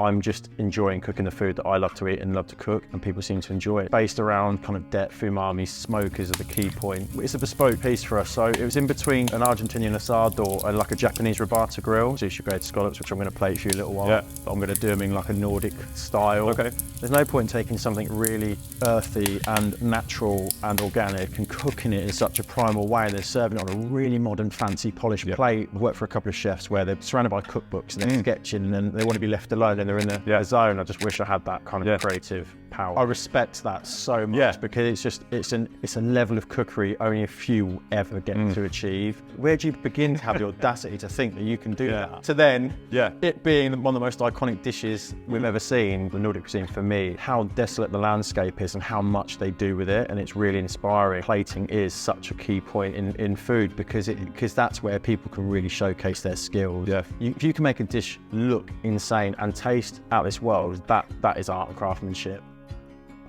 I'm just enjoying cooking the food that I love to eat and love to cook, and people seem to enjoy it. Based around kind of depth, umami, smokers are the key point. It's a bespoke piece for us, so it was in between an Argentinian asado and like a Japanese rabata grill. Sushi grade scallops, which I'm going to plate for you a little while, but I'm going to do them in like a Nordic style. Okay. There's no point in taking something really earthy and natural and organic and cooking it in such a primal way, and they're serving it on a really modern, fancy, polished plate. I work for a couple of chefs where they're surrounded by cookbooks and they're sketching, and then they want to be left alone and they're in their zone. I just wish I had that kind of creative power. I respect that so much because it's a level of cookery only a few ever get to achieve. Where do you begin to have the audacity to think that you can do that? To then, it being one of the most iconic dishes we've ever seen, the Nordic cuisine for me, how desolate the landscape is and how much they do with it, and it's really inspiring. Plating is such a key point in food because that's where people can really showcase their skills. If you can make a dish look insane and taste out of this world, that is art and craftsmanship.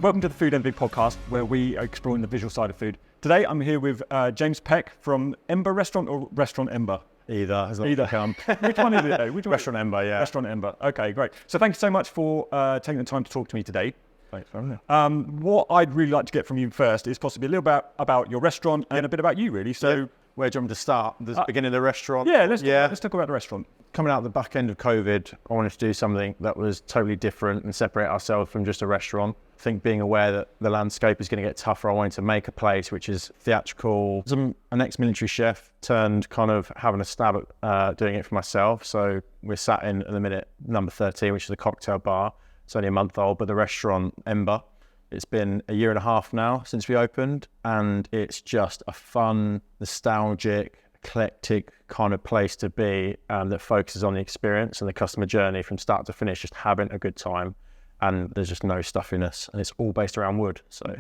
Welcome to the Food Envy podcast, where we are exploring the visual side of food. Today I'm here with James Peck from Ember Restaurant or Restaurant Ember? Either. Which one is it though? Restaurant Ember, yeah. Restaurant Ember. Okay, great. So thank you so much for taking the time to talk to me today. Thanks for having me. What I'd really like to get from you first is possibly a little bit about your restaurant and a bit about you, really. So, where do you want me to start? The beginning of the restaurant? Let's talk about the restaurant. Coming out the back end of COVID, I wanted to do something that was totally different and separate ourselves from just a restaurant. I think being aware that the landscape is going to get tougher, I wanted to make a place which is theatrical. I'm an ex-military chef turned kind of having a stab at doing it for myself. So we're sat in at the minute number 13, which is a cocktail bar. It's only a month old, but the Restaurant Ember. It's been a year and a half now since we opened, and it's just a fun, nostalgic, eclectic kind of place to be that focuses on the experience and the customer journey from start to finish, just having a good time. And there's just no stuffiness, and it's all based around wood. So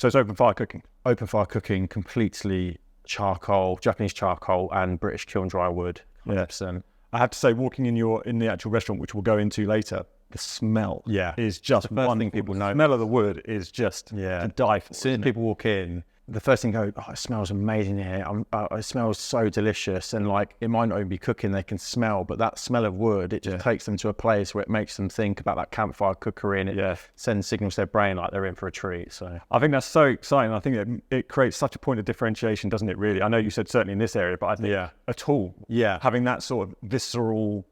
it's open fire cooking? Open fire cooking, completely charcoal, Japanese charcoal and British kiln dry wood, 100%. I have to say, walking in the actual restaurant, which we'll go into later, the smell is just one thing people know. The smell of the wood is just to die for. As soon as people walk in, the first thing go, oh, it smells amazing here. It smells so delicious. And like, it might not even be cooking, they can smell, but that smell of wood, it just takes them to a place where it makes them think about that campfire cookery, and it sends signals to their brain like they're in for a treat. So I think that's so exciting. I think it creates such a point of differentiation, doesn't it, really? I know you said certainly in this area, but I think at all, having that sort of visceral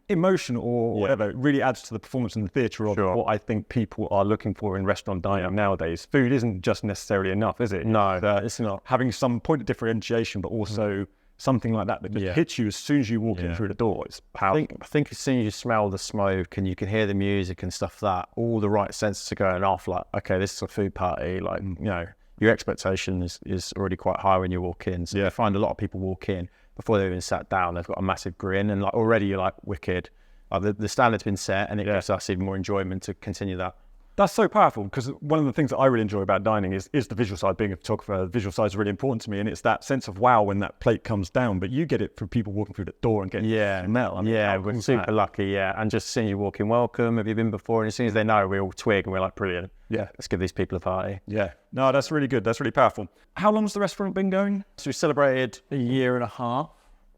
emotion or whatever, it really adds to the performance in the theatre of what I think people are looking for in restaurant dining nowadays. Food isn't just necessarily enough, is it? No, it's not. Having some point of differentiation, but also something like that just hits you as soon as you walk in through the door. It's powerful. I think as soon as you smell the smoke and you can hear the music and stuff, that all the right senses are going off. Like, okay, this is a food party. Like, you know, your expectation is already quite high when you walk in. So I find a lot of people walk in before they've even sat down, they've got a massive grin, and like already you're like, wicked. The standard's been set, and it gives us even more enjoyment to continue that. That's so powerful, because one of the things that I really enjoy about dining is the visual side. Being a photographer, the visual side is really important to me, and it's that sense of wow when that plate comes down. But you get it from people walking through the door and getting the smell. I mean, we're super lucky, and just seeing you walk in, welcome, have you been before? And as soon as they know, we all twig and we're like, brilliant. Yeah, let's give these people a party. Yeah, no, that's really good. That's really powerful. How long has the restaurant been going? So we celebrated a year and a half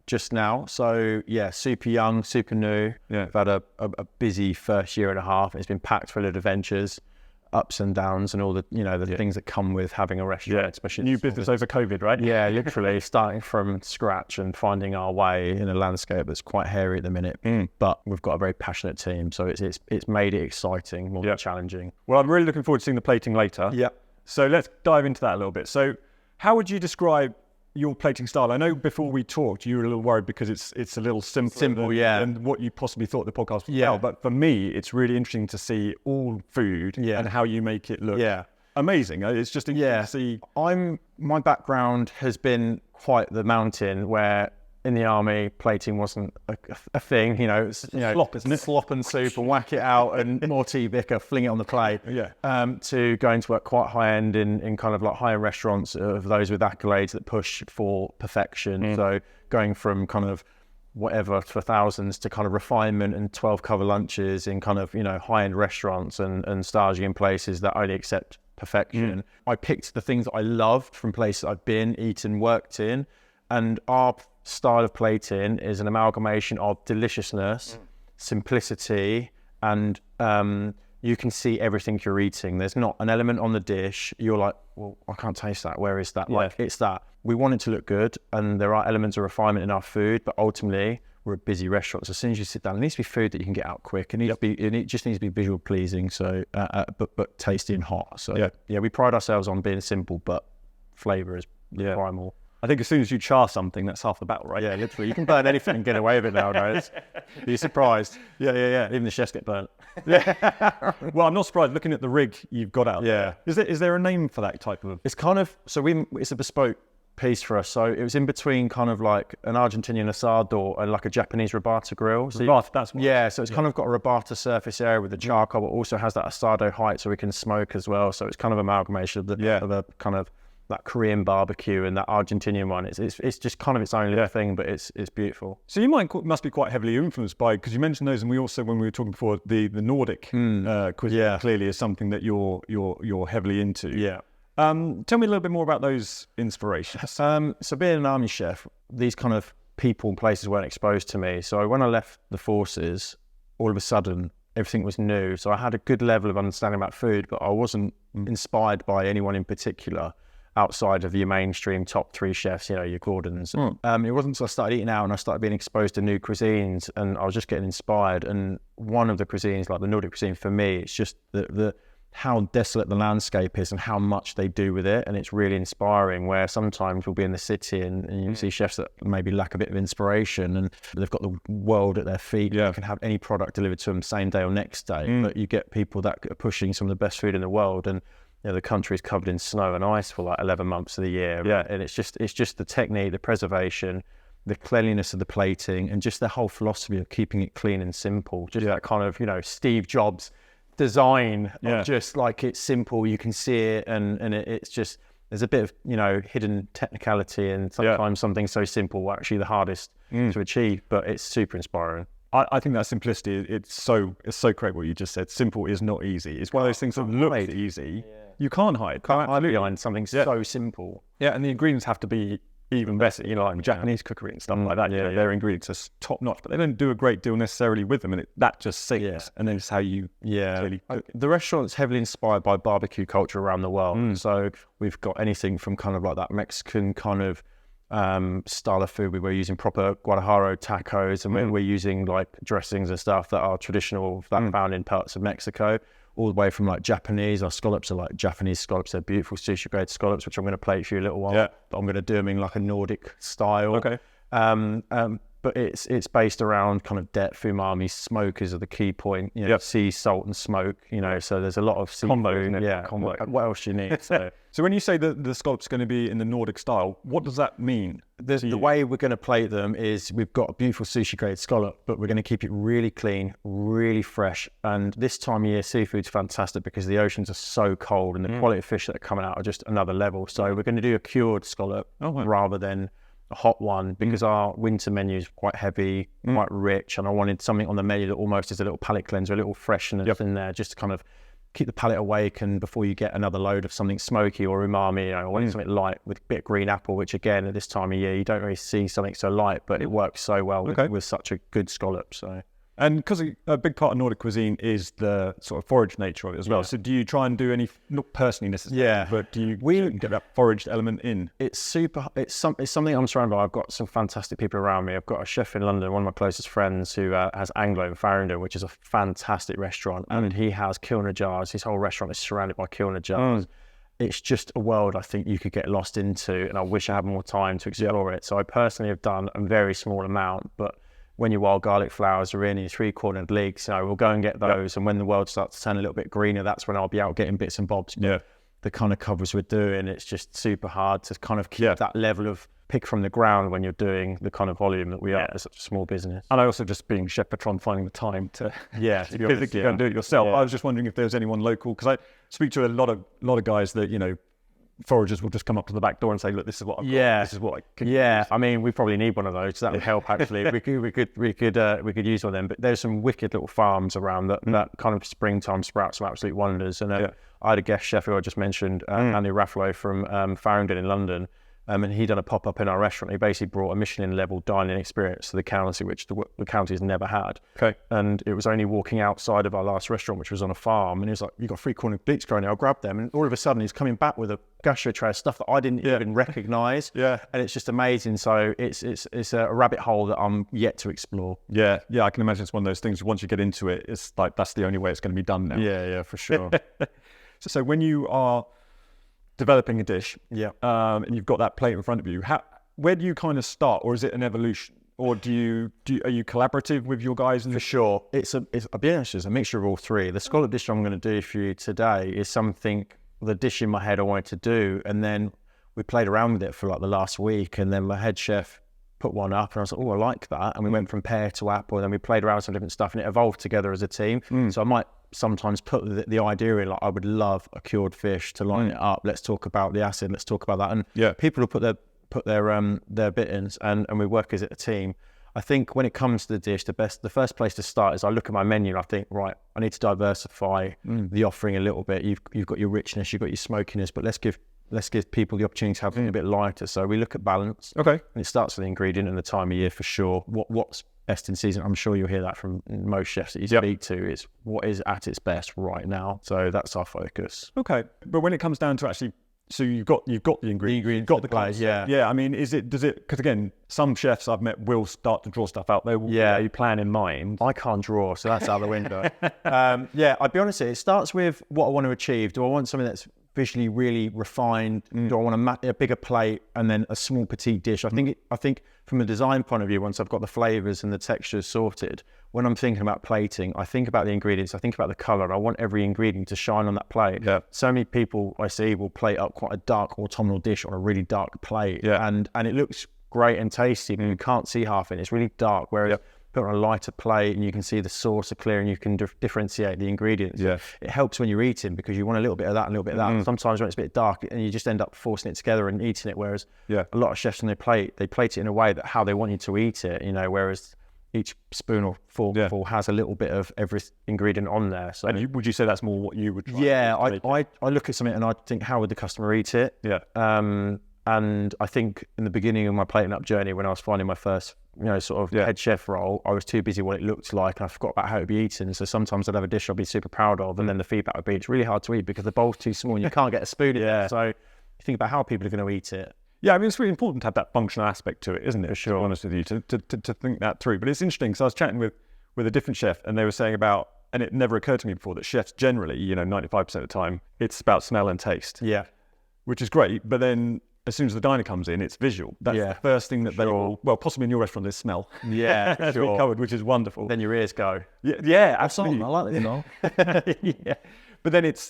just now. So super young, super new. Yeah. We've had a busy first year and a half. It's been packed full of adventures, ups and downs, and all the things that come with having a restaurant, especially new business over COVID, right? Yeah, literally starting from scratch and finding our way in a landscape that's quite hairy at the minute. But we've got a very passionate team, so it's made it exciting, more than challenging. Well, I'm really looking forward to seeing the plating later. Yeah. So let's dive into that a little bit. So how would you describe your plating style? I know before we talked, you were a little worried because it's a little simpler than what you possibly thought the podcast was about. But for me, it's really interesting to see all food and how you make it look amazing. It's just interesting to see. My background has been quite the mountain, where in the army, plating wasn't a thing. It's slop, isn't it? Slop and soup and whack it out and more tea bicker, fling it on the plate. To going to work quite high end in kind of like higher restaurants of those with accolades that push for perfection. So going from kind of whatever for thousands to kind of refinement and 12 cover lunches in kind of, high end restaurants and staging in places that only accept perfection. I picked the things that I loved from places I've been, eaten, worked in, and our style of plating is an amalgamation of deliciousness, simplicity, and you can see everything you're eating. There's not an element on the dish you're like, well, I can't taste that. Where is that? Like, it's that. We want it to look good, and there are elements of refinement in our food, but ultimately we're a busy restaurant. So as soon as you sit down, it needs to be food that you can get out quick. It just needs to be visual pleasing, so but tasty and hot. So we pride ourselves on being simple, but flavour is primal. I think as soon as you char something, that's half the battle, right? Yeah, literally. You can burn anything and get away with it nowadays. You're surprised. Yeah. Even the chefs get burnt. Yeah. Well, I'm not surprised looking at the rig you've got out. Yeah. Is there a name for that type of? It's kind of, it's a bespoke piece for us. So it was in between kind of like an Argentinian asado and like a Japanese rabata grill. So that's what. Yeah, so it's kind of got a rabata surface area with the charcoal, but also has that asado height so we can smoke as well. So it's kind of amalgamation of of a kind of that Korean barbecue and that Argentinian one. It's just kind of its own little thing, but it's beautiful. So you must be quite heavily influenced by, because you mentioned those, and we also, when we were talking before, the Nordic cuisine clearly is something that you're heavily into. Yeah. Tell me a little bit more about those inspirations. So being an army chef, these kind of people and places weren't exposed to me. So when I left the forces, all of a sudden everything was new. So I had a good level of understanding about food, but I wasn't inspired by anyone in particular outside of your mainstream top 3 chefs, your Gordons. It wasn't until I started eating out and I started being exposed to new cuisines, and I was just getting inspired. And one of the cuisines, like the Nordic cuisine, for me, it's just the how desolate the landscape is and how much they do with it. And it's really inspiring, where sometimes we'll be in the city and you see chefs that maybe lack a bit of inspiration, and they've got the world at their feet. You can have any product delivered to them same day or next day, but you get people that are pushing some of the best food in the world, and the country is covered in snow and ice for like 11 months of the year. And it's just the technique, the preservation, the cleanliness of the plating, and just the whole philosophy of keeping it clean and simple. Just that kind of, Steve Jobs design of just like, it's simple, you can see it, and it's just, there's a bit of, hidden technicality, and sometimes something so simple are actually the hardest to achieve, but it's super inspiring. I think that simplicity, it's so great what you just said. Simple is not easy. It's one of those things that looks easy. You can't hide. Can't hide behind something so simple. Yeah, and the ingredients have to be even better, like Japanese cookery and stuff like that. Their ingredients are top notch, but they don't do a great deal necessarily with them, and that just sinks. And then it's how you clearly cook. The restaurant's heavily inspired by barbecue culture around the world. So we've got anything from kind of like that Mexican kind of style of food. We're using proper Guadalajara tacos, and we're using like dressings and stuff that are traditional, that found in parts of Mexico, all the way from like Japanese. Our scallops are like Japanese scallops. They're beautiful sushi grade scallops, which I'm going to plate for you a little while. But I'm going to do them in like a Nordic style. Okay. But it's based around kind of depth, umami, smoke is the key point. Sea, salt, and smoke. So there's a lot of combo. Combo. What else do you need? So when you say that the scallop's going to be in the Nordic style, what does that mean? The way we're going to plate them is we've got a beautiful sushi grade scallop, but we're going to keep it really clean, really fresh. And this time of year, seafood's fantastic because the oceans are so cold, and the quality of fish that are coming out are just another level. So we're going to do a cured scallop rather than a hot one, because our winter menu is quite heavy, quite rich, and I wanted something on the menu that almost is a little palate cleanser, a little freshness in there, just to kind of keep the palate awake, and before you get another load of something smoky or umami, I wanted something light with a bit of green apple, which again at this time of year you don't really see something so light, but it works so well with such a good scallop. So. And because a big part of Nordic cuisine is the sort of forage nature of it as well. So do you try and do any, not personally necessarily, but do you get that foraged element in? It's something I'm surrounded by. I've got some fantastic people around me. I've got a chef in London, one of my closest friends, who has Anglo in Farringdon, which is a fantastic restaurant. And he has kilner jars. His whole restaurant is surrounded by kilner jars. It's just a world I think you could get lost into, and I wish I had more time to explore it. So I personally have done a very small amount, but when your wild garlic flowers are in your 3-cornered leeks, we'll go and get those. And when the world starts to turn a little bit greener, that's when I'll be out getting bits and bobs. But the kind of covers we're doing, it's just super hard to kind of keep that level of pick from the ground when you're doing the kind of volume that we are as such a small business. And I also, just being chef patron, finding the time to physically go and do it yourself. Yeah. I was just wondering if there's anyone local, because I speak to a lot of guys that, foragers will just come up to the back door and say, look, this is what I've got. This is what I can I mean, we probably need one of those. That would help actually. we could use one of them. But there's some wicked little farms around that kind of springtime sprouts some absolute wonders. And I had a guest chef who I just mentioned, Andy Raffo from Farringdon in London. And he done a pop-up in our restaurant. He basically brought a Michelin level dining experience to the county, which the county's never had. Okay. And it was only walking outside of our last restaurant, which was on a farm. And he was like, "You got 3 corner beets growing there, I'll grab them." And all of a sudden he's coming back with a gastro tray of stuff that I didn't even recognize. Yeah. And it's just amazing. So it's a rabbit hole that I'm yet to explore. Yeah. I can imagine it's one of those things, once you get into it, it's like, that's the only way it's going to be done now. Yeah, for sure. So when you are developing a dish, and you've got that plate in front of you, where do you kind of start, or is it an evolution, or are you collaborative with your guys? For sure, I'll be honest, it's a mixture of all three. The scallop dish I'm going to do for you today is something, the dish in my head I wanted to do, and then we played around with it for like the last week, and then my head chef put one up, and I was like, "Oh, I like that," and we went from pear to apple, and then we played around with some different stuff, and it evolved together as a team. So I might sometimes put the idea in, like, I would love a cured fish to line it up. Let's talk about the acid. Let's talk about that. And people will put their bit in, and we work as a team. I think when it comes to the dish, the first place to start is I look at my menu and I think, right, I need to diversify the offering a little bit. You've got your richness, you've got your smokiness, but let's give people the opportunity to have something a bit lighter. So we look at balance. Okay. And it starts with the ingredient and the time of year for sure. What's best in season? I'm sure you'll hear that from most chefs that you speak to, is what is at its best right now. So that's our focus. Okay. But when it comes down to actually, so you've got the ingredient, you've got the glaze. Yeah. I mean, does it, because again, some chefs I've met will start to draw stuff out. They will have a plan in mind. I can't draw, so that's out the window. I'd be honest, it starts with what I want to achieve. Do I want something that's visually really refined? Do I want a bigger plate and then a small petite dish? I think from a design point of view, once I've got the flavors and the textures sorted, when I'm thinking about plating, I think about the ingredients, I think about the color, and I want every ingredient to shine on that plate. So many people I see will plate up quite a dark autumnal dish on a really dark plate, and it looks great and tasty, but you can't see half it. It's really dark, whereas put on a lighter plate and you can see the sauce are clear and you can differentiate the ingredients. It helps when you're eating, because you want a little bit of that and a little bit of that. Sometimes when it's a bit dark and you just end up forcing it together and eating it, whereas a lot of chefs, when they plate it in a way that how they want you to eat it, whereas each spoon or forkful has a little bit of every ingredient on there. So, and would you say that's more what you would try? I look at something and I think, how would the customer eat it? And I think in the beginning of my plating up journey, when I was finding my first, head chef role, I was too busy what it looked like, and I forgot about how it'd be eaten. So sometimes I'd have a dish I'd be super proud of, and then the feedback would be, it's really hard to eat because the bowl's too small and you can't get a spoon in there. So you think about how people are going to eat it. Yeah, I mean, it's really important to have that functional aspect to it, isn't it? For sure. To be honest with you, to think that through. But it's interesting, because I was chatting with a different chef, and they were saying about, and it never occurred to me before, that chefs generally, 95% of the time, it's about smell and taste. Yeah. Which is great, but then as soon as the diner comes in, it's visual. That's the first thing that they all, well, possibly in your restaurant, there's smell. Yeah, as we covered, which is wonderful. Then your ears go. Yeah, absolutely. I like it, But then it's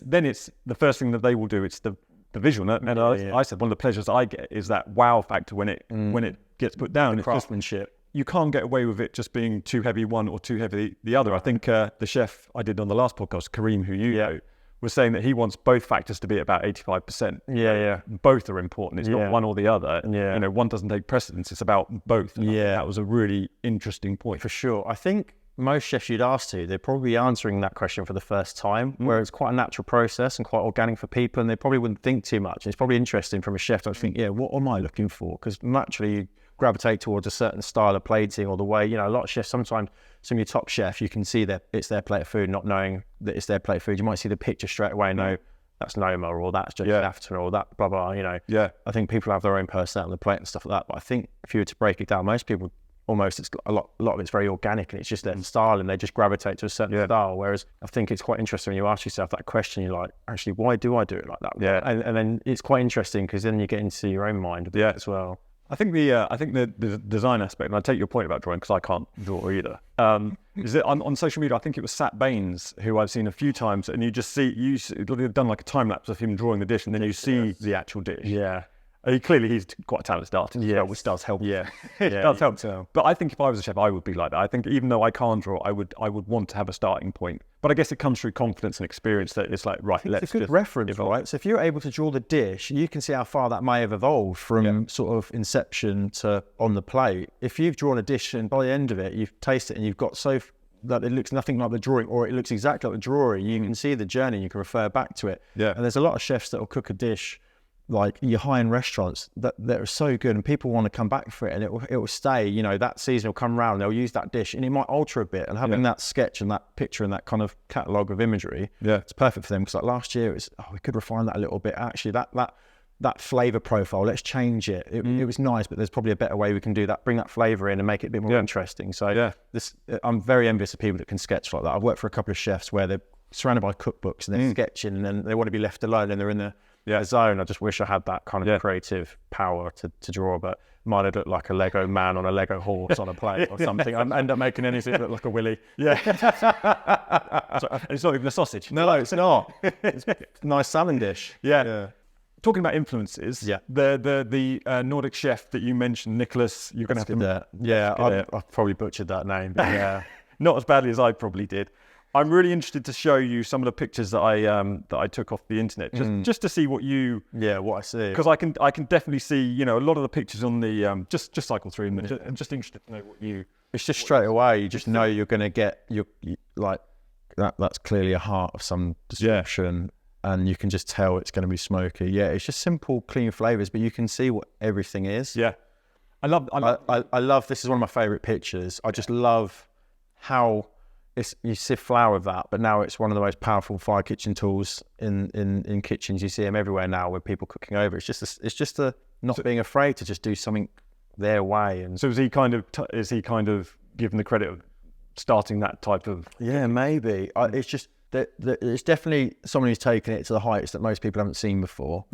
the first thing that they will do. It's the visual. And I said, one of the pleasures I get is that wow factor when it gets put down. The craftsmanship. You can't get away with it just being too heavy one or too heavy the other. I think the chef I did on the last podcast, Kareem, who you know, was saying that he wants both factors to be at about 85%. Yeah. Both are important. It's not one or the other. Yeah. One doesn't take precedence. It's about both. And I think that was a really interesting point. For sure. I think most chefs you'd ask to, they're probably answering that question for the first time, where it's quite a natural process and quite organic for people, and they probably wouldn't think too much. It's probably interesting from a chef to think, what am I looking for? Because naturally you gravitate towards a certain style of plating, or the way, a lot of chefs, sometimes some of your top chefs, you can see that it's their plate of food, not knowing that it's their plate of food. You might see the picture straight away and know that's Noma, or that's just Afton, or that blah, blah, I think people have their own personality on the plate and stuff like that. But I think if you were to break it down, most people, almost, it's a lot of it's very organic, and it's just their style, and they just gravitate to a certain style. Whereas I think it's quite interesting when you ask yourself that question, you're like, actually, why do I do it like that? And then it's quite interesting, because then you get into your own mind a bit as well. I think the design aspect, and I take your point about drawing, because I can't draw either. Is it on social media? I think it was Sat Bains, who I've seen a few times, and you just see they've done like a time lapse of him drawing the dish, and then you see the actual dish. Yeah. Clearly, he's quite a talented artist, which does help. It does help. But I think if I was a chef, I would be like that. I think even though I can't draw, I would want to have a starting point. But I guess it comes through confidence and experience, that it's like, right, let's it's a good reference, right? So if you're able to draw the dish, you can see how far that may have evolved from sort of inception to on the plate. If you've drawn a dish and by the end of it, you've tasted it and you've got that it looks nothing like the drawing, or it looks exactly like the drawing, you can see the journey, you can refer back to it. And there's a lot of chefs that will cook a dish like your high-end restaurants that are so good and people want to come back for it, and it will stay. You know, that season will come around, they'll use that dish and it might alter a bit, and having that sketch and that picture and that kind of catalogue of imagery, it's perfect for them. Because like last year it was, we could refine that a little bit. Actually, that flavour profile, let's change it. It was nice, but there's probably a better way we can do that, bring that flavour in and make it a bit more interesting. So I'm very envious of people that can sketch like that. I've worked for a couple of chefs where they're surrounded by cookbooks and they're sketching, and then they want to be left alone and they're in the zone. I just wish I had that kind of creative power to draw, but mine would look like a Lego man on a Lego horse on a plate or something. I end up making anything look like a willy. It's not even a sausage. No, it's not. It's a nice salmon dish. Talking about influences, the Nordic chef that you mentioned, Niklas, you're going to have to... I've probably butchered that name, but not as badly as I probably did. I'm really interested to show you some of the pictures that I took off the internet, just to see what you... what I see. Because I can definitely see, you know, a lot of the pictures on the... just cycle through them. I'm just interested to know what you... It's just straight away, you just know you're going to get... like, that's clearly a heart of some description. And you can just tell it's going to be smoky. It's just simple, clean flavors, but you can see what everything is. I love. This is one of my favorite pictures. I just love how you sift flour with that, but now it's one of the most powerful fire kitchen tools in kitchens. You see them everywhere now with people cooking over. It's just a not being afraid to just do something their way. And so is he kind of given the credit of starting that type of? Maybe. It's just. It's definitely someone who's taken it to the heights that most people haven't seen before.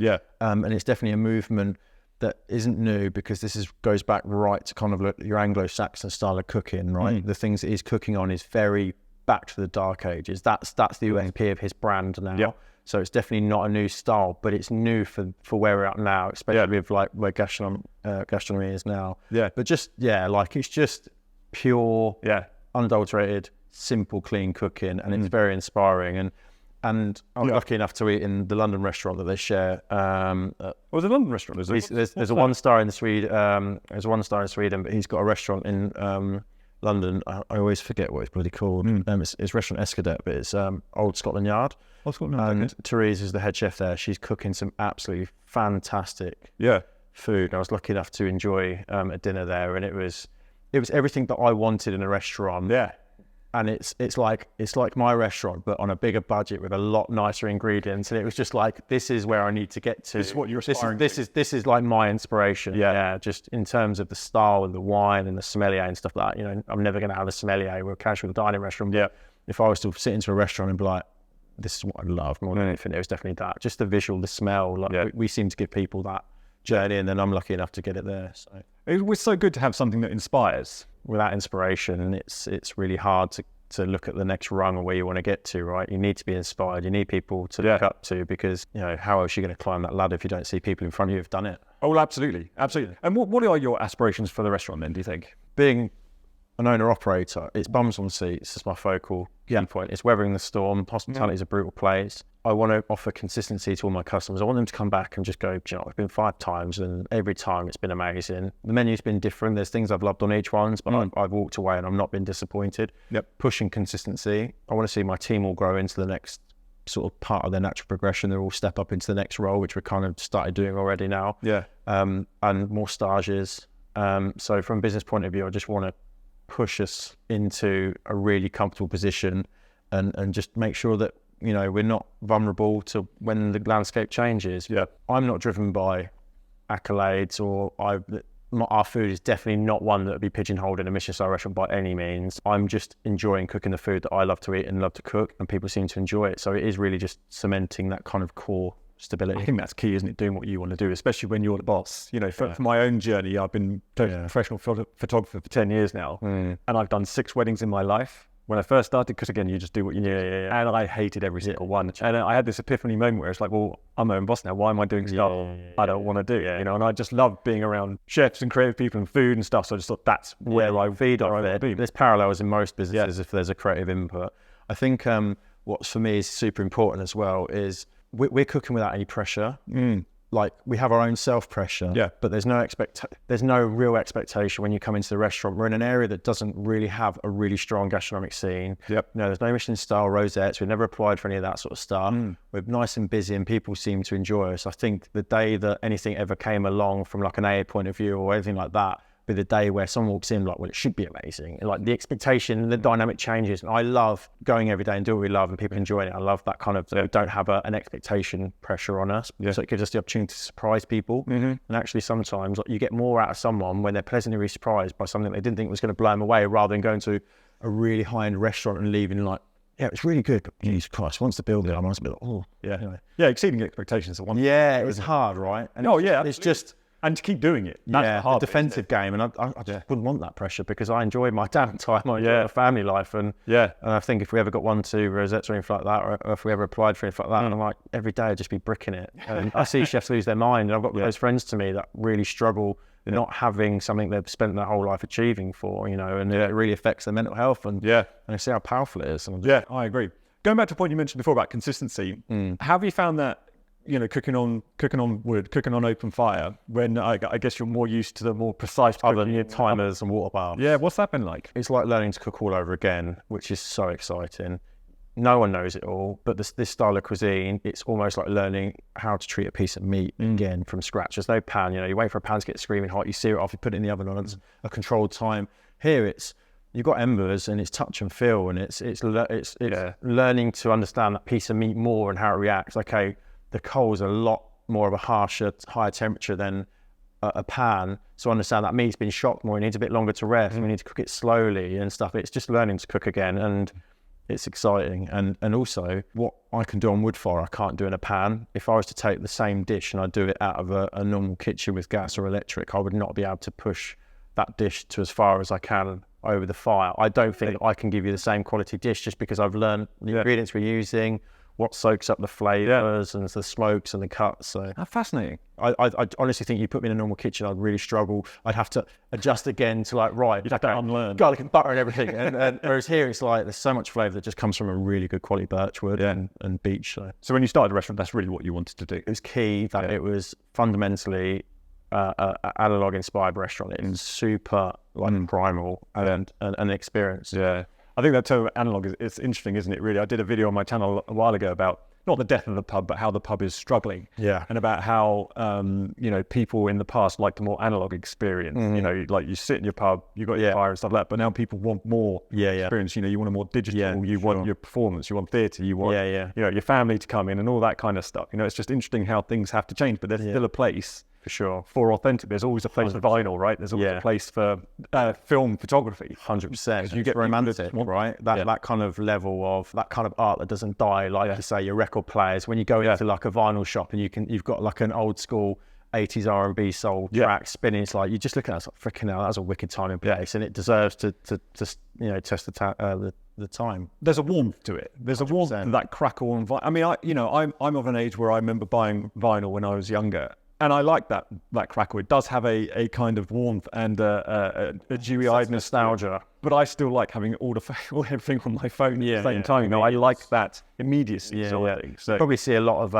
And it's definitely a movement that isn't new, because this goes back right to kind of your Anglo-Saxon style of cooking, right? The things that he's cooking on is very back to the Dark Ages. That's the USP of his brand now. So it's definitely not a new style, but it's new for where we're at now, especially with like where gastronomy is now. But just like it's just pure, unadulterated, simple, clean cooking, and it's very inspiring. And I'm lucky enough to eat in the London restaurant that they share. Was it a London restaurant? Is it? There's a 1-star in Sweden. There's a 1-star in Sweden, but he's got a restaurant in London. I always forget what it's bloody called. It's Restaurant Eskstedt, but it's Old Scotland Yard. And Theres is the head chef there. She's cooking some absolutely fantastic food. I was lucky enough to enjoy a dinner there, and it was everything that I wanted in a restaurant. And it's like my restaurant, but on a bigger budget with a lot nicer ingredients. And it was just like, this is where I need to get to. This is what you're aspiring to. This is like my inspiration. Just in terms of the style and the wine and the sommelier and stuff like that. You know, I'm never going to have a sommelier. We're a casual dining restaurant. If I was to sit into a restaurant and be like, this is what I love more than anything, it was definitely that. Just the visual, the smell. Like we seem to give people that journey, and then I'm lucky enough to get it there. So it was so good to have something that inspires. Without inspiration, and it's really hard to look at the next rung or where you want to get to, right? You need to be inspired. You need people to look up to, because, you know, how else are you going to climb that ladder if you don't see people in front of you who've done it? Oh, absolutely. And what are your aspirations for the restaurant then, do you think? Being an owner-operator, it's bums on seats. It's my focal key point. It's weathering the storm. Hospitality is a brutal place. I want to offer consistency to all my customers. I want them to come back and just go, you know, I've been 5 times and every time it's been amazing. The menu's been different. There's things I've loved on each one, but I've walked away and I've not been disappointed. Pushing consistency. I want to see my team all grow into the next sort of part of their natural progression. They'll all step up into the next role, which we're kind of started doing already now. And more stages. So from a business point of view, I just want to push us into a really comfortable position and just make sure that, you know, we're not vulnerable to when the landscape changes. I'm not driven by accolades, or our food is definitely not one that would be pigeonholed in a Michelin-star restaurant by any means. I'm just enjoying cooking the food that I love to eat and love to cook, and people seem to enjoy it. So it is really just cementing that kind of core stability. I think that's key, isn't it? Doing what you want to do, especially when you're the boss. You know, for my own journey, I've been professional photographer for 10 years now, and I've done 6 weddings in my life. When I first started, because again, you just do what you need, and I hated every single one. And I had this epiphany moment where it's like, well, I'm my own boss now. Why am I doing stuff I don't want to do? You know, and I just love being around chefs and creative people and food and stuff. So I just thought that's where I feed off it. There's parallels in most businesses if there's a creative input. I think what's for me is super important as well is we're cooking without any pressure. like we have our own self pressure, but there's no real expectation when you come into the restaurant. We're in an area that doesn't really have a really strong gastronomic scene. There's no Michelin star rosettes. We've never applied for any of that sort of stuff. We're nice and busy, and people seem to enjoy us. I think the day that anything ever came along from like an AA point of view or anything like that, be the day where someone walks in like, well, it should be amazing. Like the expectation, the dynamic changes. And I love going every day and do what we love and people enjoying it. I love that kind of, we don't have an expectation pressure on us. So it gives us the opportunity to surprise people. And actually sometimes like, you get more out of someone when they're pleasantly surprised by something they didn't think was going to blow them away, rather than going to a really high-end restaurant and leaving like, yeah, it's really good, but Jesus Christ, once the build it, I must be like, oh. Anyway. Exceeding expectations are one thing. Yeah, it was hard, right? And it's just... And to keep doing it. That's the hard defensive game. And I just wouldn't want that pressure, because I enjoy my downtime. I enjoy my family life. And I think if we ever got 1, 2 rosettes or anything like that, or if we ever applied for anything like that, and I'm like, every day I'd just be bricking it. And I see chefs lose their mind. And I've got close friends to me that really struggle not having something they've spent their whole life achieving for, and it really affects their mental health. And I see how powerful it is. I agree. Going back to a point you mentioned before about consistency, how have you found that, cooking on wood, cooking on open fire, when I guess you're more used to the more precise cooking? Other than timers and water baths. Yeah, what's that been like? It's like learning to cook all over again, which is so exciting. No one knows it all, but this style of cuisine, it's almost like learning how to treat a piece of meat again from scratch. There's no pan, you wait for a pan to get screaming hot, you sear it off, you put it in the oven on a controlled time. Here you've got embers and it's touch and feel, and it's learning to understand that piece of meat more and how it reacts. Okay, the coal's a lot more of a harsher, higher temperature than a pan. So understand that meat's been shocked more, it needs a bit longer to rest, we need to cook it slowly and stuff. It's just learning to cook again, and it's exciting. And also what I can do on wood fire, I can't do in a pan. If I was to take the same dish and I do it out of a normal kitchen with gas or electric, I would not be able to push that dish to as far as I can over the fire. I don't think I can give you the same quality dish just because I've learned the ingredients we're using, what soaks up the flavours and the smokes and the cuts. So that's fascinating. I honestly think you put me in a normal kitchen, I'd really struggle. I'd have to adjust again to you'd have to unlearn garlic and butter and everything. and whereas here it's like there's so much flavour that just comes from a really good quality birchwood and beech. So when you started the restaurant, that's really what you wanted to do? It was key that it was fundamentally analog inspired restaurant. It's super primal and an experience. I think that term analog is interesting, isn't it, really? I did a video on my channel a while ago about not the death of the pub, but how the pub is struggling. And about how, people in the past liked a more analog experience. Like you sit in your pub, you got your fire and stuff like that, but now people want more experience. You want a more digital, you want your performance, you want theatre, you want your family to come in and all that kind of stuff. It's just interesting how things have to change, but there's still a place for sure for authentic. There's always a place 100%. For vinyl, right? There's always a place for film photography. 100%. You get romantic, right? That kind of level of that kind of art that doesn't die, like you say, your record players. When you go into like a vinyl shop and you've got like an old school 80s R&B soul track spinning, it's like you just look at it, it's like, freaking hell, that's a wicked time and place, and it deserves to test the time. There's a warmth to it. There's 100%. A warmth to that crackle and I'm of an age where I remember buying vinyl when I was younger. And I like that crackle. It does have a kind of warmth and a dewy-eyed nostalgia. But I still like having everything on my phone at the same time. I like that immediacy. So probably see a lot of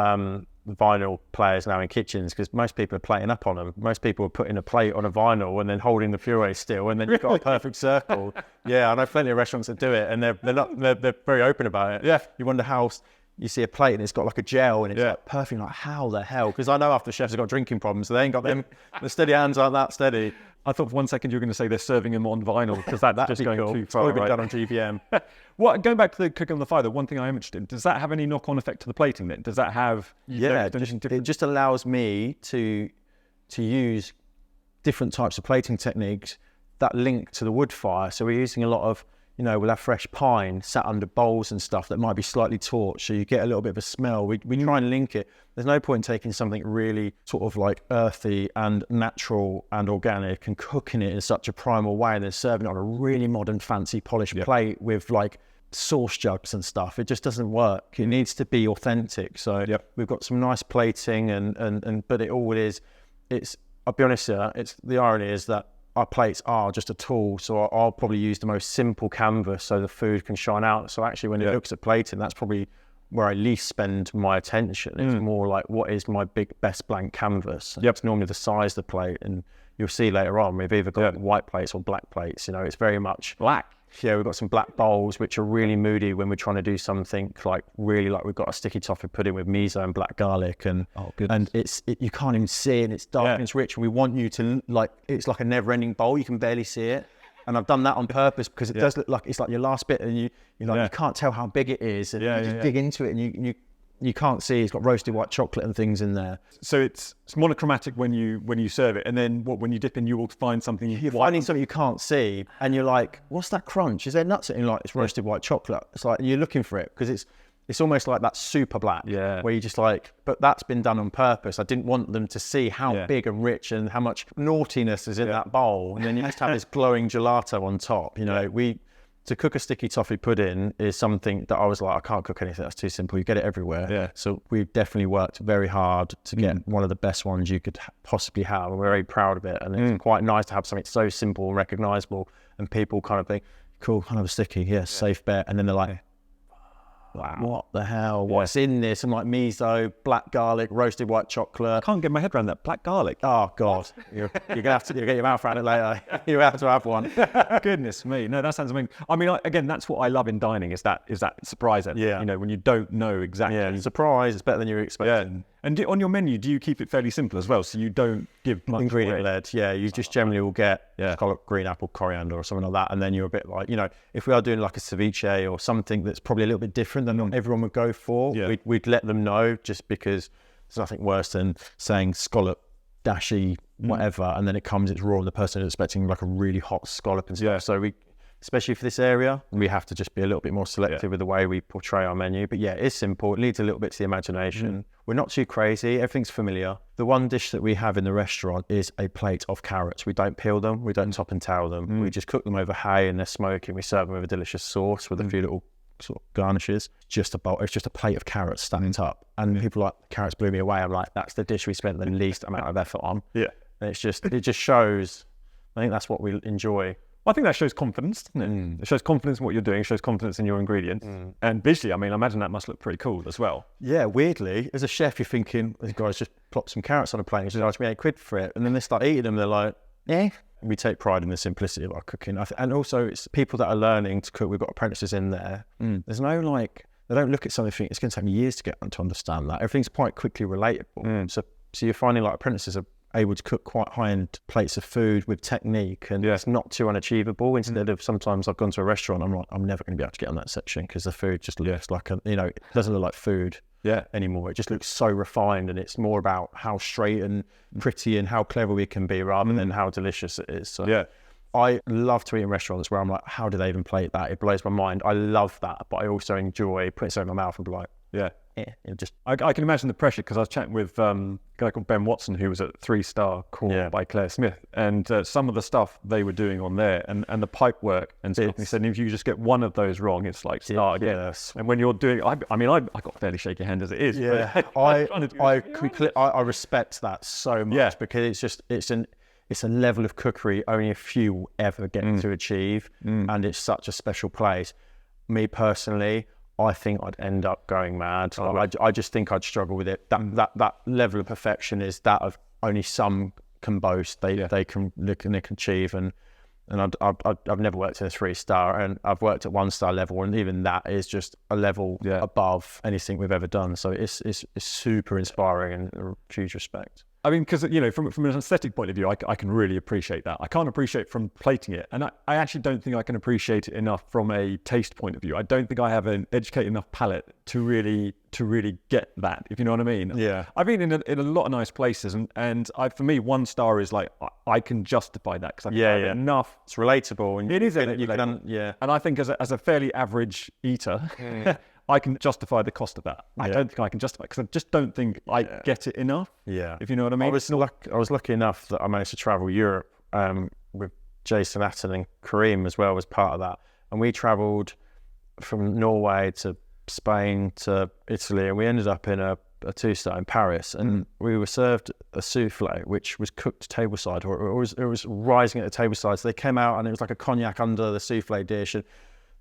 vinyl players now in kitchens, because most people are plating up on them. Most people are putting a plate on a vinyl and then holding the puree still, and then you've got a perfect circle. I know plenty of restaurants that do it, and they're very open about it. You wonder how. You see a plate and it's got like a gel and it's like perfect. Like, how the hell? Because I know after chefs have got drinking problems, so they ain't got them. The steady hands aren't that steady. I thought for 1 second you were going to say they're serving them on vinyl, because that's just going too far. It's probably been done on GPM. Going back to the cooking on the fire, the one thing I am interested in, does that have any knock-on effect to the plating then? Does that have... it just allows me to use different types of plating techniques that link to the wood fire. So we're using a lot of, we'll have fresh pine sat under bowls and stuff that might be slightly torched, so you get a little bit of a smell. We try and link it. There's no point in taking something really sort of like earthy and natural and organic and cooking it in such a primal way and then serving it on a really modern, fancy, polished plate with like sauce jugs and stuff. It just doesn't work. It needs to be authentic. So we've got some nice plating but it all is, I'll be honest here, the irony is that our plates are just a tool, so I'll probably use the most simple canvas so the food can shine out. So actually when it looks at plating, that's probably where I least spend my attention. It's more like, what is my best blank canvas? Yep. It's normally the size of the plate, and you'll see later on we've either got white plates or black plates. You know, it's very much black. Yeah, we've got some black bowls which are really moody when we're trying to do something like really, like we've got a sticky toffee pudding with miso and black garlic, and you can't even see it, and it's dark and it's rich, and we want you to like, it's like a never-ending bowl, you can barely see it. And I've done that on purpose because it does look like it's like your last bit, and you can't tell how big it is, and you just dig into it, and you can't see it's got roasted white chocolate and things in there. So it's monochromatic when you serve it, and then when you dip in, you will find something. You're finding something you can't see, and you're like, "What's that crunch? Is there nuts in it?" And like, it's roasted white chocolate. It's like you're looking for it because it's almost like that super black, where you just like. But that's been done on purpose. I didn't want them to see how big and rich and how much naughtiness is in that bowl, and then you just have this glowing gelato on top. You know, to cook a sticky toffee pudding is something that I was like, I can't cook anything that's too simple. You get it everywhere. Yeah. So we've definitely worked very hard to get one of the best ones you could possibly have. And we're very proud of it. And it's quite nice to have something so simple and recognizable, and people kind of think, cool, kind of a sticky, safe bet. And then they're like, wow, what the hell? What's in this? And like miso, black garlic, roasted white chocolate. I can't get my head around that black garlic. Oh God, you're gonna have to get your mouth around it later. You have to have one. Goodness me, no, that sounds amazing. I mean, again, that's what I love in dining is that surprise element. Yeah. You know, when you don't know exactly. Yeah, surprise. It's better than you were expecting. Yeah. And on your menu, do you keep it fairly simple as well, so you don't give much ingredient away? led? Yeah, you just generally will get scallop, green apple, coriander, or something like that, and then you're a bit like, you know, if we are doing like a ceviche or something that's probably a little bit different than everyone would go for, we'd let them know, just because there's nothing worse than saying scallop, dashy, whatever, and then it comes, it's raw, and the person is expecting like a really hot scallop and stuff. Yeah. So especially for this area, we have to just be a little bit more selective with the way we portray our menu. But yeah, it's simple. It leads a little bit to the imagination. We're not too crazy. Everything's familiar. The one dish that we have in the restaurant is a plate of carrots. We don't peel them. We don't top and tail them. We just cook them over hay and they're smoking. We serve them with a delicious sauce with a few little sort of garnishes. It's just a plate of carrots stacked up. And people are like, carrots blew me away. I'm like, that's the dish we spent the least amount of effort on. Yeah. And it just shows, I think that's what we enjoy. I think that shows confidence, doesn't it? It shows confidence in what you're doing, it shows confidence in your ingredients. And visually, I mean, I imagine that must look pretty cool as well. Yeah, weirdly, as a chef, you're thinking, these guys just plop some carrots on a plate and just charge me £8 for it. And then they start eating them, they're like, We take pride in the simplicity of our cooking. And also, it's people that are learning to cook. We've got apprentices in there. There's no they don't look at something and think it's going to take me years to get them to understand that. Everything's quite quickly relatable. So you're finding like apprentices are able to cook quite high-end plates of food with technique, and it's not too unachievable. Instead of, sometimes I've gone to a restaurant, I'm like, I'm never going to be able to get on that section because the food just looks like it doesn't look like food anymore. It just looks so refined, and it's more about how straight and pretty and how clever we can be rather than how delicious it is. So I love to eat in restaurants where I'm like, how do they even plate that? It blows my mind. I love that, but I also enjoy putting something in my mouth and be like, I can imagine the pressure, because I was chatting with a guy called Ben Watson, who was at 3-star call by Claire Smith, and some of the stuff they were doing on there and the pipe work and stuff. And he said, if you just get one of those wrong, it's like start again. Yes. And when you're doing, I got a fairly shaky hand as it is. Yeah, I respect that so much because it's a level of cookery only a few will ever get to achieve, and it's such a special place. Me personally, I think I'd end up going mad. I just think I'd struggle with it. That level of perfection is that of only some can boast. They can achieve, and I've never worked in a 3-star, and I've worked at 1-star level, and even that is just a level above anything we've ever done. So it's super inspiring and a huge respect. I mean, because, from an aesthetic point of view, I can really appreciate that. I can't appreciate from plating it. And I actually don't think I can appreciate it enough from a taste point of view. I don't think I have an educated enough palate to really get that, if you know what I mean. Yeah. I've been in a lot of nice places, and for me, 1-star is like, I can justify that because I've had enough. It's relatable. And it is relatable. And I think as a fairly average eater, I can justify the cost of that. I don't think I can justify it because I just don't think I get it enough. Yeah. If you know what I mean. I was lucky enough that I managed to travel Europe with Jason Atten and Kareem as well as part of that. And we travelled from Norway to Spain to Italy, and we ended up in a 2-star in Paris, and we were served a souffle which was cooked tableside, or it was rising at the tableside. So they came out and it was like a cognac under the souffle dish, and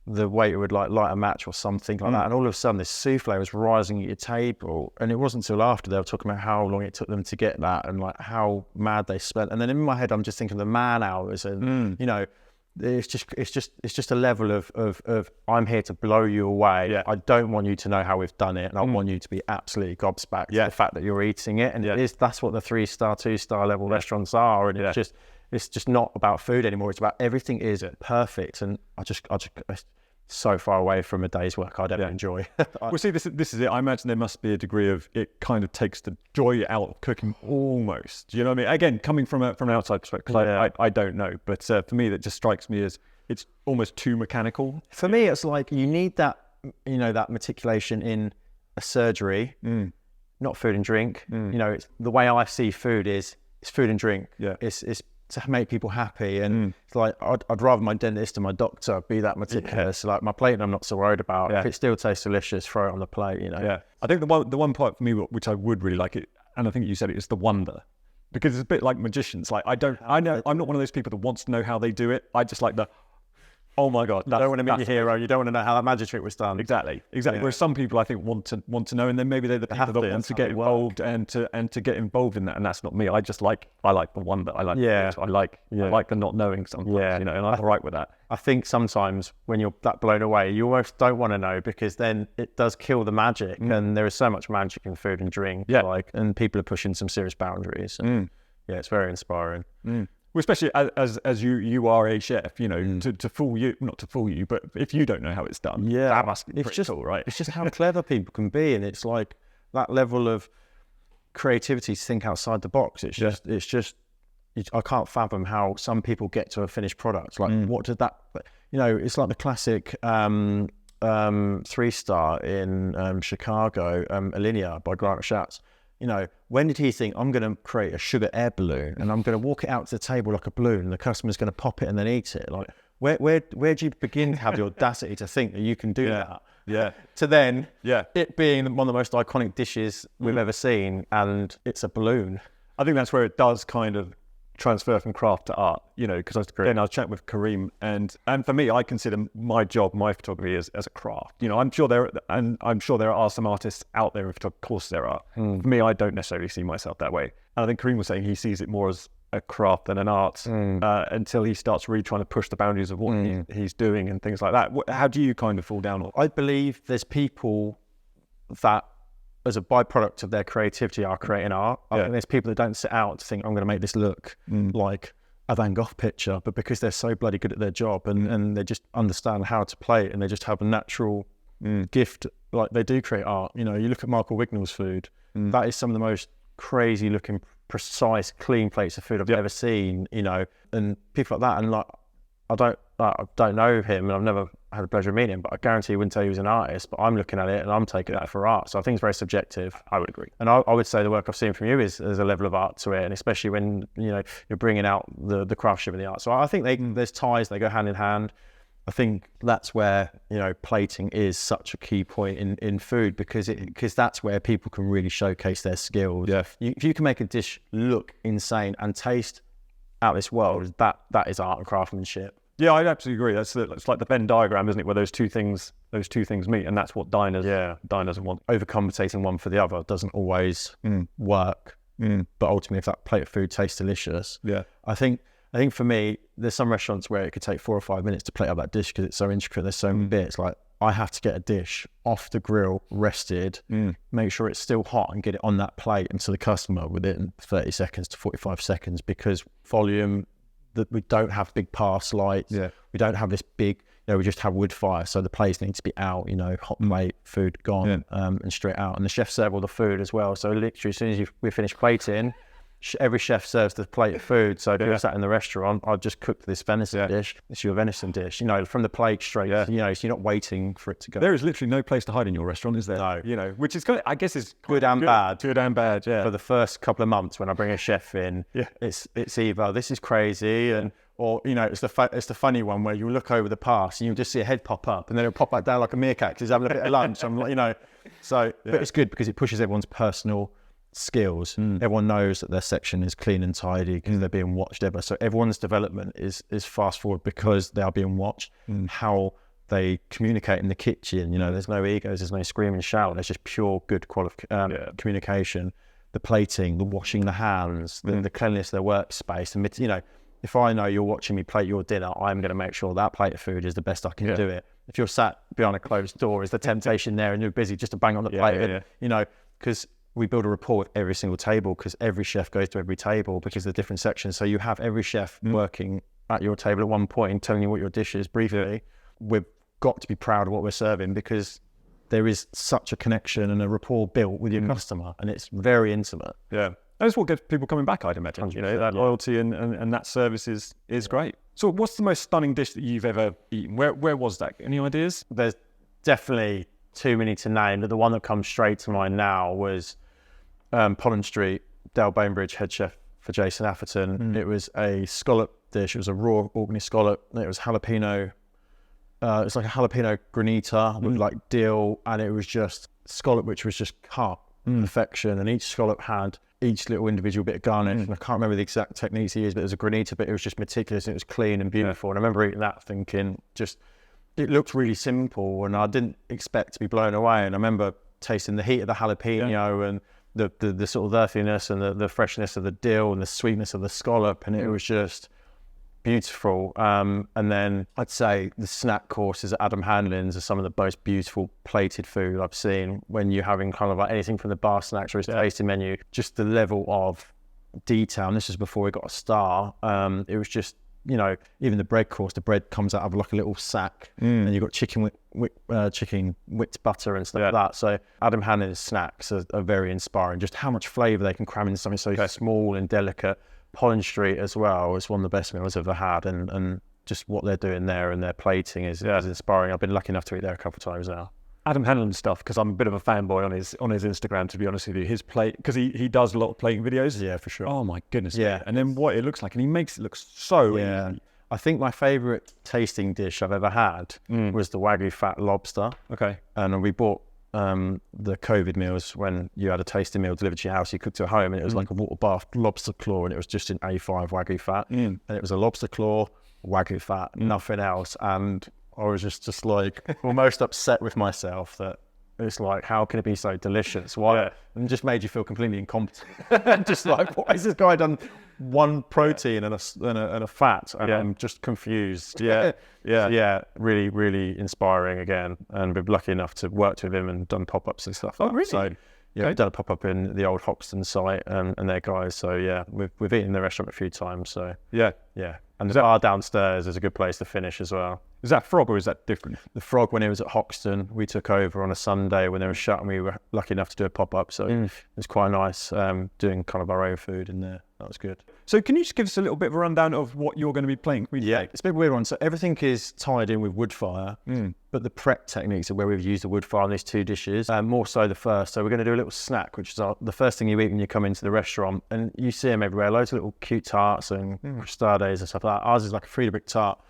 the waiter would like light a match or something like that, and all of a sudden this souffle was rising at your table, and it wasn't until after they were talking about how long it took them to get that and like how mad they spent. And then in my head I'm just thinking of the man hours, and you know, it's just a level of I'm here to blow you away. Yeah. I don't want you to know how we've done it, and I want you to be absolutely gobsmacked at the fact that you're eating it. And that's what the 3-star, 2-star level restaurants are. And it's just not about food anymore. It's about everything is perfect. And I just so far away from a day's work I'd ever enjoy. Well, see, this is it. I imagine there must be a degree of it kind of takes the joy out of cooking almost. Do you know what I mean? Again, coming from an outside perspective, I don't know. But for me, that just strikes me as it's almost too mechanical. For me, it's like you need that, you know, that meticulation in a surgery, not food and drink. You know, it's, the way I see food is it's food and drink. Yeah. It's to make people happy, and it's like I'd rather my dentist and my doctor be that meticulous. Like my plating, I'm not so worried about. If it still tastes delicious, throw it on the plate. You know. Yeah. I think the one part for me which I would really like it, and I think you said it, is the wonder, because it's a bit like magicians. Like I'm not one of those people that wants to know how they do it. I just like the, oh my God, you don't want to meet your hero. You don't want to know how that magic trick was done. Exactly. Yeah. Whereas some people, I think, want to know, and then maybe they're the people that want to get involved and to get involved in that. And that's not me. I like the wonder. I like I like the not knowing sometimes. Yeah. You know, and I'm all right with that. I think sometimes when you're that blown away, you almost don't want to know, because then it does kill the magic. And there is so much magic in food and drink. Yeah. Like, and people are pushing some serious boundaries. And yeah, it's very inspiring. Well, especially as you are a chef, you know, to fool you, not to fool you, but if you don't know how it's done, that must be pretty cool, right? It's just how clever people can be, and it's like that level of creativity to think outside the box. It's just I can't fathom how some people get to a finished product. Like, what did that, you know, it's like the classic 3-star in Chicago, Alinea by Achatz. You know, when did he think, I'm going to create a sugar air balloon and I'm going to walk it out to the table like a balloon and the customer's going to pop it and then eat it? Like, where do you begin to have the audacity to think that you can do that? Yeah. To then it being one of the most iconic dishes we've ever seen, and it's a balloon. I think that's where it does kind of transfer from craft to art, you know, because I was chatting with Kareem, and for me, I consider my job, my photography as a craft. You know, I'm sure there are some artists out there, of course there are. For me, I don't necessarily see myself that way. And I think Kareem was saying he sees it more as a craft than an art until he starts really trying to push the boundaries of what he's doing and things like that. How do you kind of fall down on? I believe there's people that, as a byproduct of their creativity, are creating art. I think there's people that don't set out to think, I'm going to make this look like a Van Gogh picture, but because they're so bloody good at their job and they just understand how to play it, and they just have a natural gift, like they do create art. You know, you look at Michael Wignall's food, that is some of the most crazy looking, precise, clean plates of food I've ever seen, you know, and people like that. And like, I don't know him, and I've never had the pleasure of meeting him, but I guarantee he wouldn't tell you he was an artist, but I'm looking at it and I'm taking that for art. So I think it's very subjective. I would agree. And I would say the work I've seen from you is there's a level of art to it, and especially when, you know, you're bringing out the craftsmanship and the art. So I think there's ties, they go hand in hand. I think that's where, you know, plating is such a key point in food, because that's where people can really showcase their skills. Yeah. If you can make a dish look insane and taste out this world, that is art and craftsmanship. Yeah, I absolutely agree. It's like the Venn diagram, isn't it, where those two things meet, and that's what diners want. Overcompensating one for the other doesn't always work, but ultimately, if that plate of food tastes delicious, I think for me, there's some restaurants where it could take 4 or 5 minutes to plate up that dish because it's so intricate. There's so many bits. Like, I have to get a dish off the grill, rested, make sure it's still hot, and get it on that plate and to the customer within 30 seconds to 45 seconds, because volume. That we don't have big pass lights. Yeah. We don't have this big, you know, we just have wood fire. So the plates need to be out, you know, hot plate, food gone, and straight out. And the chef serve all the food as well. So literally, as soon as we finish plating, every chef serves the plate of food. So if you're sat in the restaurant, I've just cooked this venison dish. It's your venison dish, you know, from the plate straight. You know, so you're not waiting for it to go. There is literally no place to hide in your restaurant, is there? No. You know, which is good. I guess is good and bad. Good and bad. Yeah. For the first couple of months when I bring a chef in, it's either this is crazy or, you know, it's the funny one where you look over the pass and you just see a head pop up and then it'll pop back down like a meerkat because he's having a bit of lunch. I'm like, you know, so but it's good because it pushes everyone's personal skills. Everyone knows that their section is clean and tidy because they're being watched ever. So everyone's development is fast forward because they are being watched. How they communicate in the kitchen. You know, there's no egos, there's no scream and shout. There's just pure good communication. The plating, the washing the hands, the cleanliness of their workspace. And, you know, if I know you're watching me plate your dinner, I'm going to make sure that plate of food is the best I can do it. If you're sat behind a closed door, is the temptation there and you're busy just to bang on the plate? You know, because we build a rapport with every single table, because every chef goes to every table because of the different sections. So you have every chef working at your table at one point, telling you what your dish is briefly. We've got to be proud of what we're serving, because there is such a connection and a rapport built with your customer, and it's very intimate. Yeah. That's what gets people coming back, I'd imagine. You know, that loyalty and that service is great. So what's the most stunning dish that you've ever eaten? Where was that? Any ideas? There's definitely too many to name, but the one that comes straight to mind now was Pollen Street, Dale Bainbridge, head chef for Jason Atherton. It was a scallop dish. It was a raw orkney scallop. It was jalapeno. It's like a jalapeno granita with like dill, and it was just scallop which was just cut perfection, and each scallop had each little individual bit of garnish. And I can't remember the exact techniques he used, but it was a granita, but it was just meticulous, and it was clean and beautiful. And I remember eating that thinking, just, it looked really simple, and I didn't expect to be blown away. And I remember tasting the heat of the jalapeno and the sort of earthiness and the freshness of the dill and the sweetness of the scallop, and it was just beautiful. And then I'd say the snack courses at Adam Hanlon's are some of the most beautiful plated food I've seen, when you're having kind of like anything from the bar snacks or his tasting menu, just the level of detail. And this was before we got a star. It was just, you know, even the bread course, the bread comes out of like a little sack, and you've got chicken whipped butter and stuff like that. So Adam Hanlon's snacks are very inspiring, just how much flavour they can cram into something so small and delicate. Pollen Street as well is one of the best meals I've ever had, and just what they're doing there and their plating is inspiring. I've been lucky enough to eat there a couple of times now. Adam Hanlon's stuff, because I'm a bit of a fanboy on his Instagram, to be honest with you. His plate, because he does a lot of plating videos. Yeah, for sure. Oh my goodness. Yeah. And then what it looks like, and he makes it look so easy. I think my favourite tasting dish I've ever had was the Wagyu fat lobster. Okay. And we bought the COVID meals when you had a tasting meal delivered to your house, you cooked at home, and it was like a water bath lobster claw, and it was just in A5 Wagyu fat. And it was a lobster claw, Wagyu fat, nothing else. And I was just like almost upset with myself that it's like, how can it be so delicious? Why? And it just made you feel completely incompetent. Just like, what has this guy done? One protein and a fat, and I'm just confused. Really, really inspiring again, and we're lucky enough to work with him and done pop-ups and stuff. Oh, really? So we've done a pop-up in the old Hoxton site and their guys. So we've eaten in the restaurant a few times. So and the bar downstairs is a good place to finish as well. Is that Frog or is that different? The Frog, when it was at Hoxton, we took over on a Sunday when they were shut, and we were lucky enough to do a pop-up. So it was quite nice doing kind of our own food in there. That was good. So can you just give us a little bit of a rundown of what you're going to be playing? It's a bit of a weird one. So everything is tied in with wood fire, but the prep techniques are where we've used the wood fire on these two dishes, more so the first. So we're going to do a little snack, which is the first thing you eat when you come into the restaurant, and you see them everywhere, loads of little cute tarts and crostades and stuff like that. Ours is like a Frida brick tart.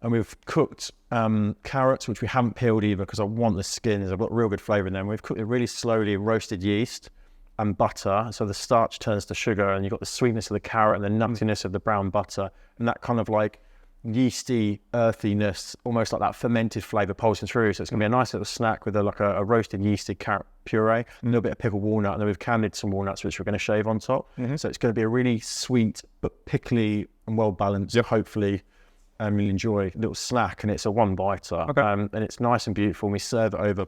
And we've cooked carrots, which we haven't peeled either, because I want the skins. I've got real good flavour in them. We've cooked it really slowly in roasted yeast and butter, so the starch turns to sugar, and you've got the sweetness of the carrot and the nuttiness of the brown butter, and that kind of like yeasty earthiness, almost like that fermented flavour pulsing through. So it's going to be a nice little snack with a roasted yeasted carrot puree, a little bit of pickled walnut, and then we've candied some walnuts, which we're going to shave on top. So it's going to be a really sweet but pickly and well balanced, hopefully. And you'll enjoy a little snack, and it's a one biter, and it's nice and beautiful. And we serve it over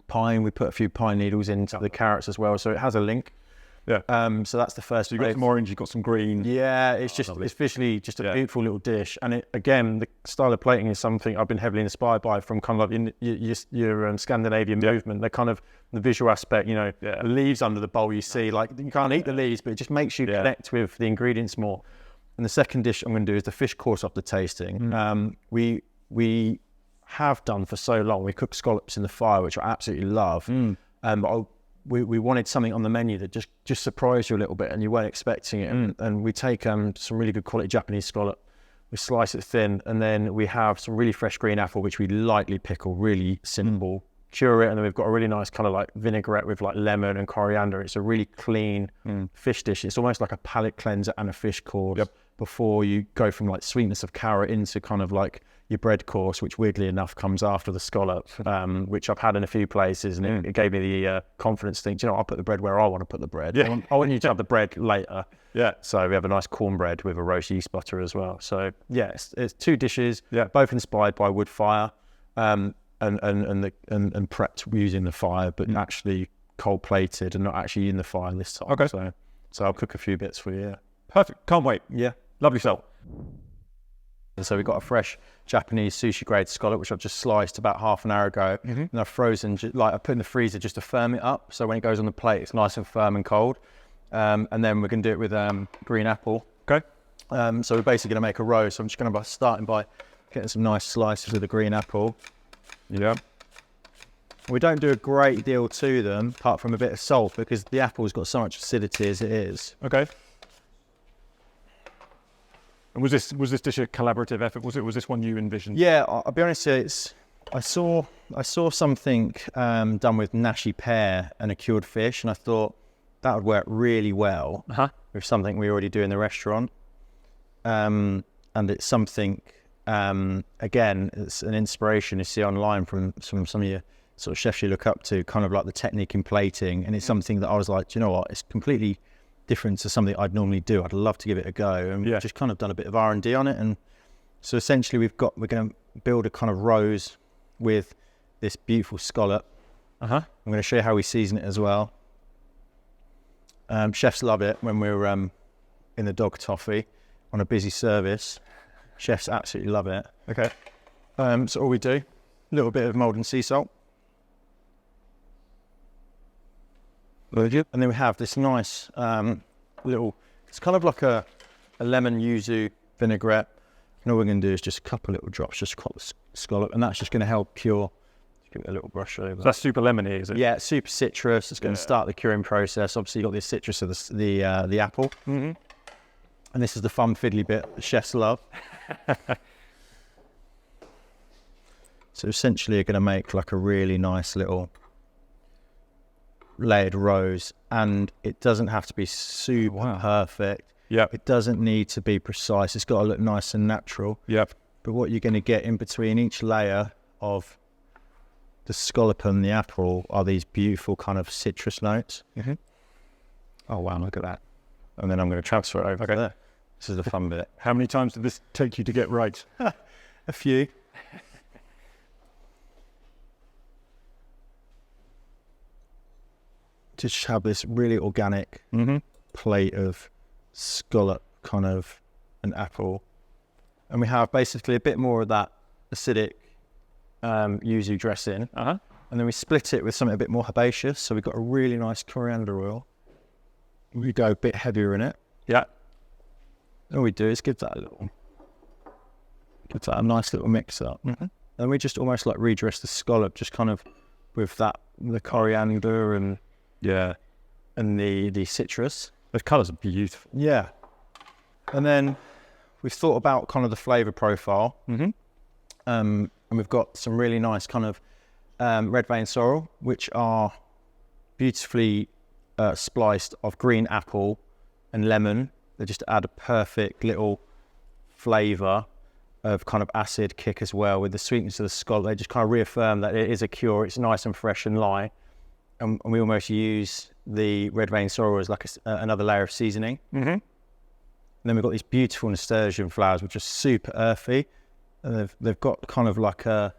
pine. We put a few pine needles into the carrots as well, so it has a link. So that's the first. So you've got some orange, you've got some green. It's just it's visually just a beautiful little dish, and it, again, the style of plating is something I've been heavily inspired by from kind of like your Scandinavian movement. The kind of the visual aspect, the leaves under the bowl. You see, like you can't eat the leaves, but it just makes you connect with the ingredients more. And the second dish I'm going to do is the fish course of the tasting. We have done for so long. We cook scallops in the fire, which I absolutely love. But we wanted something on the menu that just surprised you a little bit, and you weren't expecting it. And we take some really good quality Japanese scallop. We slice it thin, and then we have some really fresh green apple, which we lightly pickle, really simple. Cure it, and then we've got a really nice kind of like vinaigrette with like lemon and coriander. It's a really clean fish dish. It's almost like a palate cleanser and a fish course before you go from like sweetness of carrot into kind of like your bread course, which weirdly enough comes after the scallop, which I've had in a few places, and it gave me the confidence to think, you know, I'll put the bread where I want to put the bread. Yeah. I want you to have the bread later. Yeah. So we have a nice cornbread with a roast yeast butter as well. So yeah, it's 2 dishes, Yeah. both inspired by wood fire, and prepped using the fire, but actually cold plated and not actually in the fire this time. Okay. So I'll cook a few bits for you. Yeah. Perfect. Can't wait. Yeah. Lovely stuff. And so we've got a fresh Japanese sushi grade scallop, which I've just sliced about half an hour ago. And I've frozen, I put in the freezer just to firm it up. So when it goes on the plate, it's nice and firm and cold. And then we're going to do it with green apple. Okay. So we're basically going to make a roast. So I'm just going to starting by getting some nice slices of the green apple. Yeah. We don't do a great deal to them, apart from a bit of salt, because the apple's got so much acidity as it is. Okay. And was this dish a collaborative effort? Was this one you envisioned? Yeah, I'll be honest, I saw something done with nashi pear and a cured fish, and I thought that would work really well with something we already do in the restaurant. And it's something, again, it's an inspiration you see online from some of your sort of chefs you look up to, kind of like the technique in plating, and it's something that I was like, do you know what, it's completely different to something I'd normally do. I'd love to give it a go, and we've just kind of done a bit of R&D on it. And so essentially we're going to build a kind of rose with this beautiful scallop. I'm going to show you how we season it as well. Chefs love it when we're in the dog toffee on a busy service. Chefs absolutely love it. Okay. So all we do, a little bit of Maldon sea salt. And then we have this nice little, it's kind of like a lemon yuzu vinaigrette. And all we're going to do is just a couple of little drops, just across the scallop, and that's just going to help cure. Just give it a little brush over. So that's super lemony, is it? Yeah, it's super citrus. It's going to start the curing process. Obviously, you've got the citrus of the apple. And this is the fun fiddly bit the chefs love. So essentially, you're going to make like a really nice little layered rose, and it doesn't have to be super perfect. It doesn't need to be precise. It's got to look nice and natural. But what you're going to get in between each layer of the scallop and the apple are these beautiful kind of citrus notes. Oh wow, look at that. And then I'm going to transfer it over there. This is the fun bit. How many times did this take you to get right? A few. Just have this really organic plate of scallop kind of an apple, and we have basically a bit more of that acidic yuzu dressing, and then we split it with something a bit more herbaceous. So we've got a really nice coriander oil. We go a bit heavier in it. All we do is give that a nice little mix up, and we just almost like redress the scallop, just kind of with the coriander and the citrus. Those colours are beautiful. Yeah. And then we've thought about kind of the flavour profile. And we've got some really nice kind of red vein sorrel, which are beautifully spliced of green apple and lemon. They just add a perfect little flavour of kind of acid kick as well with the sweetness of the scallop. They just kind of reaffirm that it is a cure. It's nice and fresh and light. And we almost use the red vein sorrel as like another layer of seasoning. And then we've got these beautiful nasturtium flowers, which are super earthy. And they've got kind of like a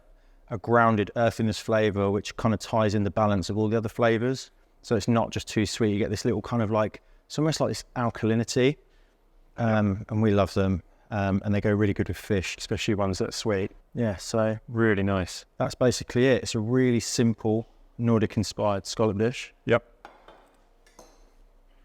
grounded earthiness flavour, which kind of ties in the balance of all the other flavours. So it's not just too sweet. You get this little kind of like, it's almost like this alkalinity. And we love them. And they go really good with fish, especially ones that are sweet. Yeah, so really nice. That's basically it. It's a really simple Nordic inspired scallop dish.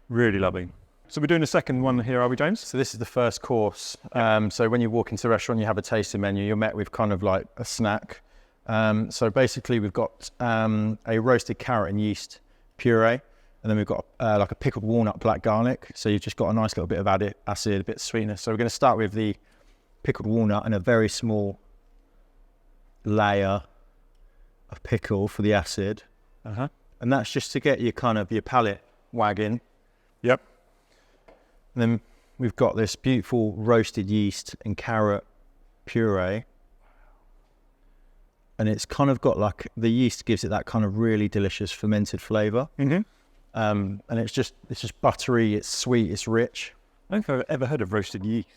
Really lovely. So we're doing a second one here, are we, James? So this is the first course. So when you walk into the restaurant, you have a tasting menu, you're met with kind of like a snack. So basically we've got a roasted carrot and yeast puree, and then we've got like a pickled walnut black garlic. So you've just got a nice little bit of added acid, a bit of sweetness. So we're going to start with the pickled walnut and a very small layer of pickle for the acid. And that's just to get your kind of your palate wagging. And then we've got this beautiful roasted yeast and carrot puree. and it's kind of got like, the yeast gives it that kind of really delicious fermented flavour. Mm-hmm. And it's just buttery, it's sweet, it's rich. I don't think I've ever heard of roasted yeast.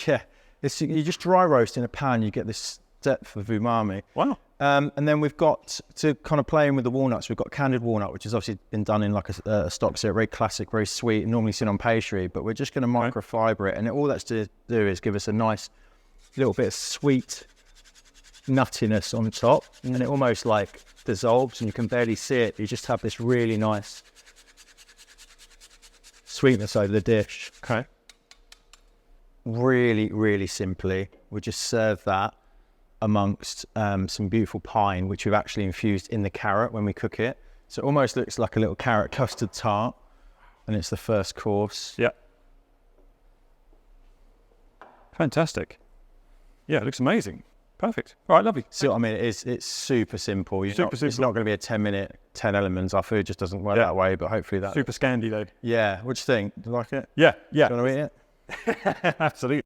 Yeah, you just dry roast in a pan, you get this depth of umami. Wow. And then we've got, to kind of play in with the walnuts, we've got candied walnut, which has obviously been done in like a stock syrup, very classic, very sweet, normally seen on pastry, but we're just going to microfiber it. And all that's to do is give us a nice little bit of sweet nuttiness on top, and it almost like dissolves and you can barely see it. You just have this really nice sweetness over the dish. Okay. Really, really simply, we just serve that amongst some beautiful pine, which we've actually infused in the carrot when we cook it. So it almost looks like a little carrot custard tart, and it's the first course. Yeah. Fantastic. Yeah, it looks amazing. Perfect. All right, lovely. So I mean, it's super simple. Simple. It's not going to be a 10-minute, 10 elements. Our food just doesn't work that way, but hopefully that. Super Scandi though. Yeah. What do you think? Do you like it? Yeah. Do you want to eat it? Absolutely.